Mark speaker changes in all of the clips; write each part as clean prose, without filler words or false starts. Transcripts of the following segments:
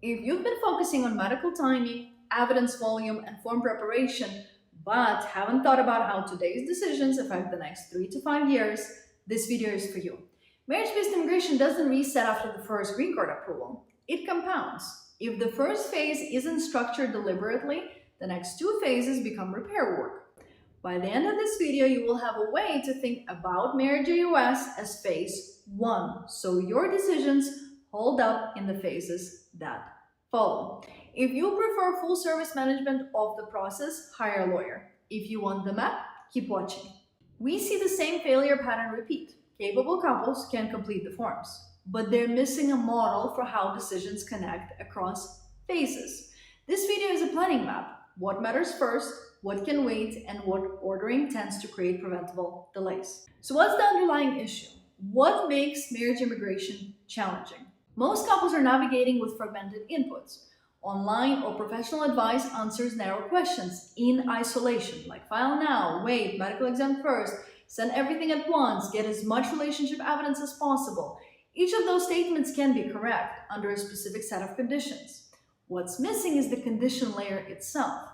Speaker 1: If you've been focusing on medical timing, evidence volume, and form preparation, but haven't thought about how today's decisions affect the next 3 to 5 years, this video is for you. Marriage-based immigration doesn't reset after the first green card approval. It compounds. If the first phase isn't structured deliberately, the next two phases become repair work. By the end of this video, you will have a way to think about marriage AOS as phase 1, so your decisions hold up in the phases that follow. If you prefer full service management of the process, hire a lawyer. If you want the map, keep watching. We see the same failure pattern repeat. Capable couples can complete the forms, but they're missing a model for how decisions connect across phases. This video is a planning map. What matters first, what can wait, and what ordering tends to create preventable delays. So what's the underlying issue? What makes marriage immigration challenging? Most couples are navigating with fragmented inputs. Online or professional advice answers narrow questions in isolation, like file now, wait, medical exam first, send everything at once, get as much relationship evidence as possible. Each of those statements can be correct under a specific set of conditions. What's missing is the condition layer itself.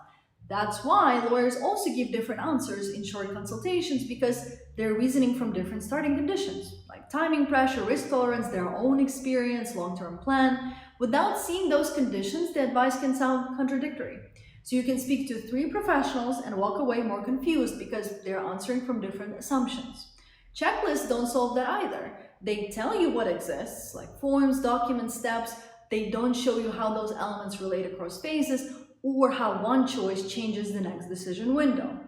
Speaker 1: That's why lawyers also give different answers in short consultations, because they're reasoning from different starting conditions, like timing, pressure, risk tolerance, their own experience, long-term plan. Without seeing those conditions, the advice can sound contradictory. So you can speak to 3 professionals and walk away more confused because they're answering from different assumptions. Checklists don't solve that either. They tell you what exists, like forms, documents, steps. They don't show you how those elements relate across phases, or how one choice changes the next decision window.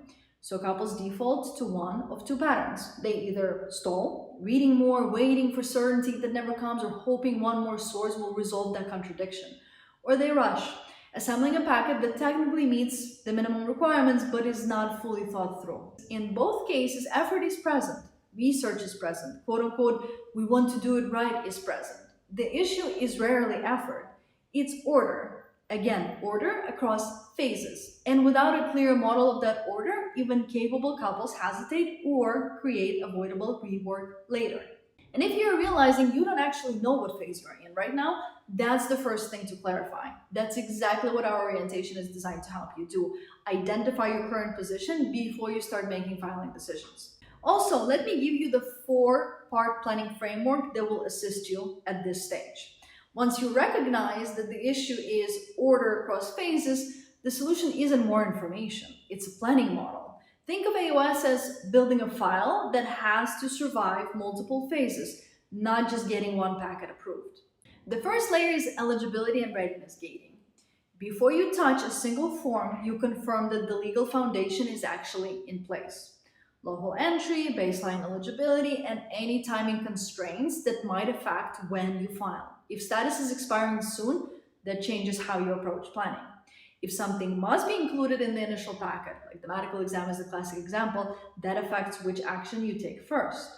Speaker 1: So couples default to one of 2 patterns. They either stall, reading more, waiting for certainty that never comes, or hoping one more source will resolve that contradiction. Or they rush, assembling a packet that technically meets the minimum requirements but is not fully thought through. In both cases, effort is present, research is present, quote unquote, we want to do it right is present. The issue is rarely effort, it's order. Again, order across phases. And without a clear model of that order, even capable couples hesitate or create avoidable rework later. And if you're realizing you don't actually know what phase you're in right now, that's the first thing to clarify. That's exactly what our orientation is designed to help you do. Identify your current position before you start making filing decisions. Also, let me give you the 4-part planning framework that will assist you at this stage. Once you recognize that the issue is order across phases, the solution isn't more information, it's a planning model. Think of AOS as building a file that has to survive multiple phases, not just getting one packet approved. The first layer is eligibility and readiness gating. Before you touch a single form, you confirm that the legal foundation is actually in place. Lawful entry, baseline eligibility, and any timing constraints that might affect when you file. If status is expiring soon, that changes how you approach planning. If something must be included in the initial packet, like the medical exam is the classic example, that affects which action you take first.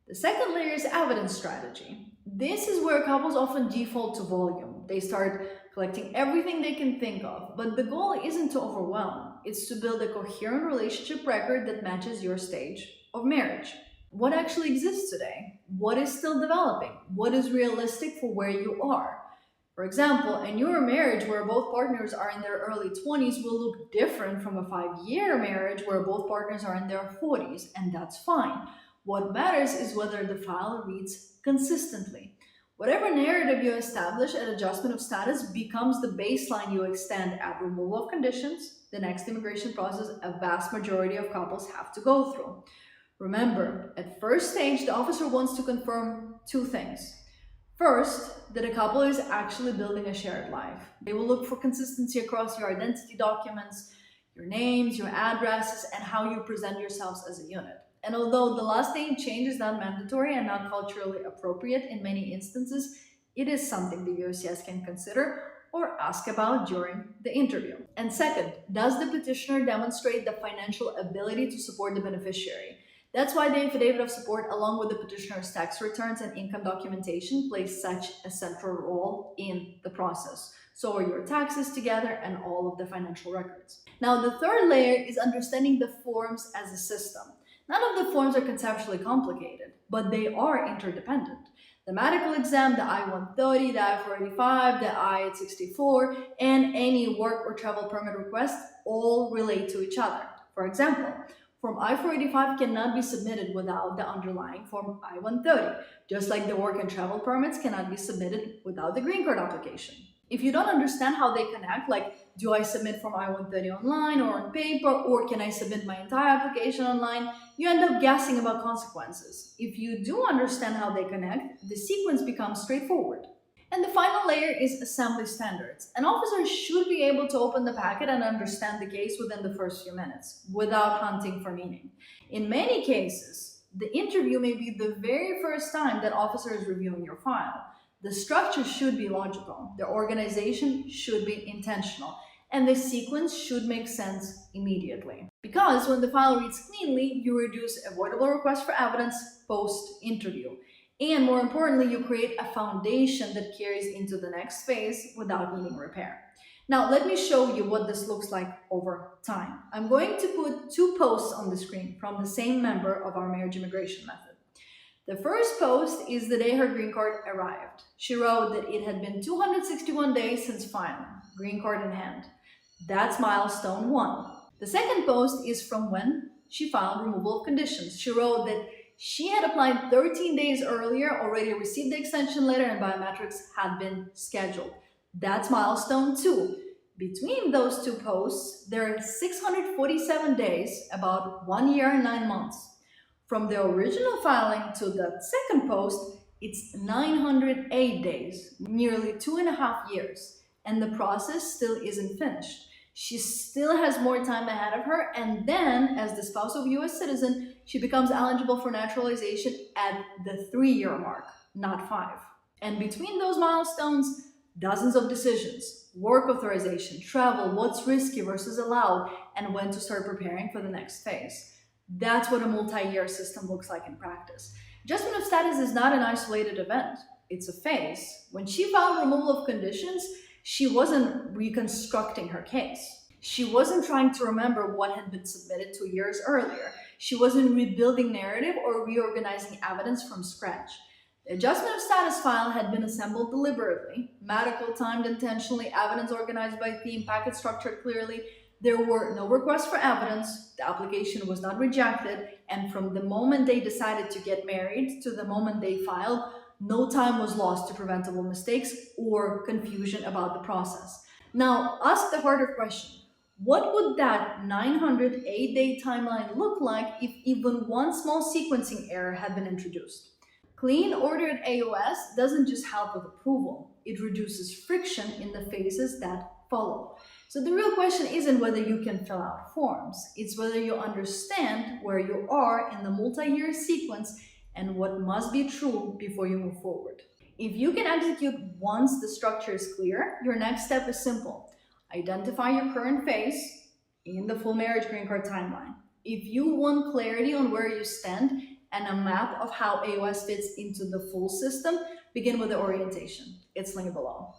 Speaker 1: The second layer is evidence strategy. This is where couples often default to volume. They start collecting everything they can think of, but the goal isn't to overwhelm. It's to build a coherent relationship record that matches your stage of marriage. What actually exists today? What is still developing? What is realistic for where you are? For example, a newer marriage where both partners are in their early 20s will look different from a 5-year marriage where both partners are in their 40s, and that's fine. What matters is whether the file reads consistently. Whatever narrative you establish at adjustment of status becomes the baseline you extend at removal of conditions, the next immigration process a vast majority of couples have to go through. Remember, at first stage, the officer wants to confirm 2 things. First, that a couple is actually building a shared life. They will look for consistency across your identity documents, your names, your addresses, and how you present yourselves as a unit. And although the last name change is not mandatory and not culturally appropriate in many instances, it is something the USCIS can consider or ask about during the interview. And second, does the petitioner demonstrate the financial ability to support the beneficiary? That's why the affidavit of support, along with the petitioner's tax returns and income documentation, plays such a central role in the process. So are your taxes together and all of the financial records. Now, the third layer is understanding the forms as a system. None of the forms are conceptually complicated, but they are interdependent. The medical exam, the I-130, the I-485, the I-64, and any work or travel permit request all relate to each other. For example, Form I-485 cannot be submitted without the underlying Form I-130, just like the work and travel permits cannot be submitted without the green card application. If you don't understand how they connect, like do I submit Form I-130 online or on paper, or can I submit my entire application online, you end up guessing about consequences. If you do understand how they connect, the sequence becomes straightforward. And the final layer is assembly standards. An officer should be able to open the packet and understand the case within the first few minutes, without hunting for meaning. In many cases, the interview may be the very first time that officer is reviewing your file. The structure should be logical, the organization should be intentional, and the sequence should make sense immediately. Because when the file reads cleanly, you reduce avoidable requests for evidence post-interview. And more importantly, you create a foundation that carries into the next phase without needing repair. Now, let me show you what this looks like over time. I'm going to put two posts on the screen from the same member of our marriage immigration method. The first post is the day her green card arrived. She wrote that it had been 261 days since filing, green card in hand. That's milestone 1. The second post is from when she filed removal of conditions. She wrote that she had applied 13 days earlier, already received the extension letter, and biometrics had been scheduled. That's milestone 2. Between those two posts, there are 647 days, about 1 year and 9 months. From the original filing to the second post, it's 908 days, nearly 2.5 years, and the process still isn't finished. She still has more time ahead of her, and then, as the spouse of a U.S. citizen, she becomes eligible for naturalization at the 3-year mark, not 5. And between those milestones, dozens of decisions, work authorization, travel, what's risky versus allowed, and when to start preparing for the next phase. That's what a multi-year system looks like in practice. Adjustment of status is not an isolated event. It's a phase. When she filed removal of conditions, she wasn't reconstructing her case. She wasn't trying to remember what had been submitted 2 years earlier. She wasn't rebuilding narrative or reorganizing evidence from scratch. The adjustment of status file had been assembled deliberately, medical timed intentionally, evidence organized by theme, packet structured clearly. There were no requests for evidence, the application was not rejected, and from the moment they decided to get married to the moment they filed, no time was lost to preventable mistakes or confusion about the process. Now, ask the harder question. What would that 908-day timeline look like if even one small sequencing error had been introduced? Clean ordered AOS doesn't just help with approval, it reduces friction in the phases that follow. So the real question isn't whether you can fill out forms, it's whether you understand where you are in the multi-year sequence and what must be true before you move forward. If you can execute once the structure is clear, your next step is simple. Identify your current phase in the full marriage green card timeline. If you want clarity on where you stand and a map of how AOS fits into the full system, begin with the orientation. It's linked below.